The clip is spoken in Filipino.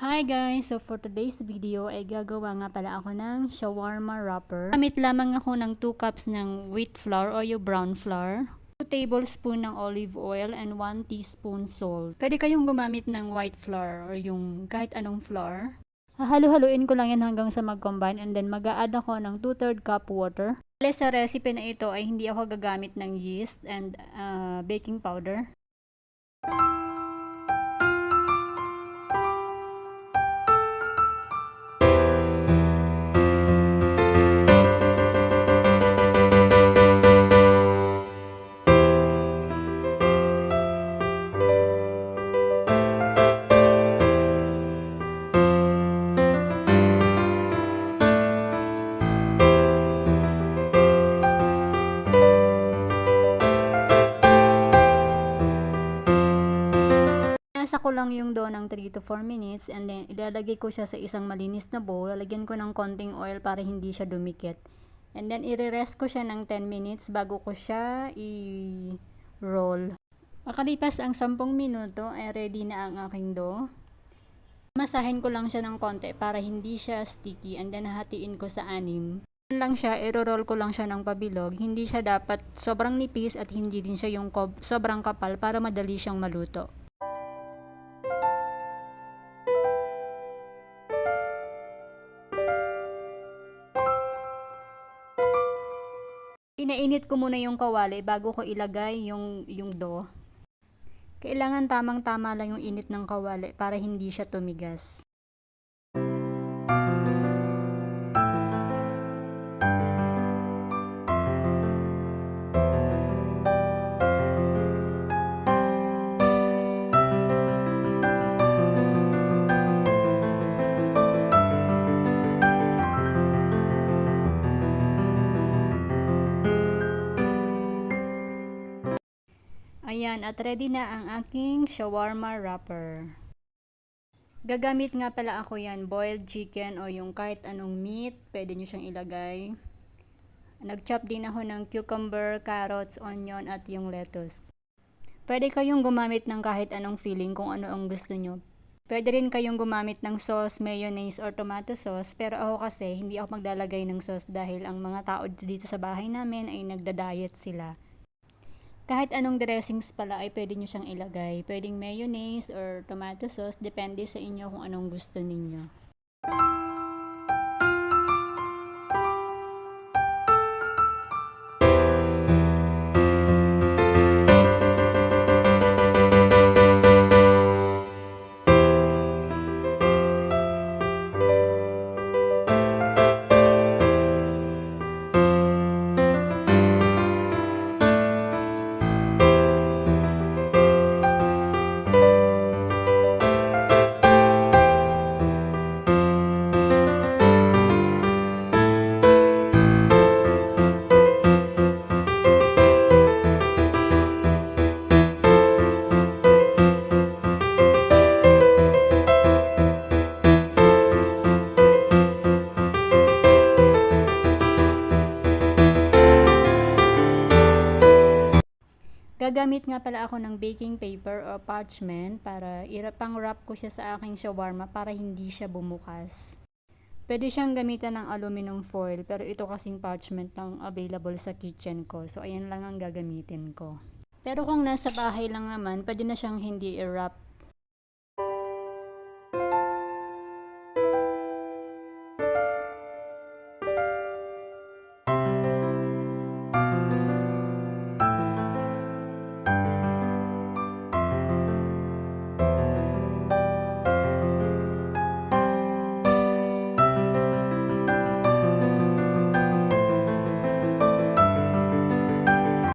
Hi guys! So for today's video ay gagawa nga pala ako ng shawarma wrapper. Gamit lamang ako ng 2 cups ng wheat flour o yung brown flour, 2 tablespoon ng olive oil and 1 teaspoon salt. Pwede kayong gumamit ng white flour or yung kahit anong flour. Hahalo-haluin ko lang yan hanggang sa mag-combine and then mag-a-add ako ng 2/3 cup water. Sa recipe na ito ay hindi ako gagamit ng yeast and baking powder. Nasa ko lang yung dough ng 3 to 4 minutes and then ilalagay ko siya sa isang malinis na bowl. Lalagyan ko ng konting oil para hindi siya dumikit. And then i-rest ko siya ng 10 minutes bago ko siya i-roll. Makalipas ang 10 minuto ay ready na ang aking dough. Masahin ko lang siya ng konti para hindi siya sticky and then hahatiin ko sa 6. Lang siya, i-roll ko lang siya ng pabilog. Hindi siya dapat sobrang nipis at hindi din siya yung sobrang kapal para madali siyang maluto. Inainit ko muna yung kawali bago ko ilagay yung dough. Kailangan tamang-tama lang yung init ng kawali para hindi siya tumigas. Ayan, at ready na ang aking shawarma wrapper. Gagamit nga pala ako yan, boiled chicken o yung kahit anong meat, pwede nyo siyang ilagay. Nag-chop din ako ng cucumber, carrots, onion at yung lettuce. Pwede kayong gumamit ng kahit anong filling kung ano ang gusto nyo. Pwede rin kayong gumamit ng sauce, mayonnaise or tomato sauce, pero ako kasi hindi ako maglalagay ng sauce dahil ang mga tao dito sa bahay namin ay nagda-diet sila. Kahit anong dressings pala ay pwede nyo siyang ilagay. Pwedeng mayonnaise or tomato sauce, depende sa inyo kung anong gusto ninyo. Gagamit nga pala ako ng baking paper o parchment para pang-wrap ko siya sa aking shawarma para hindi siya bumukas. Pwede siyang gamitan ng aluminum foil pero ito kasing parchment lang available sa kitchen ko. So ayan lang ang gagamitin ko. Pero kung nasa bahay lang naman, pwede na siyang hindi i-wrap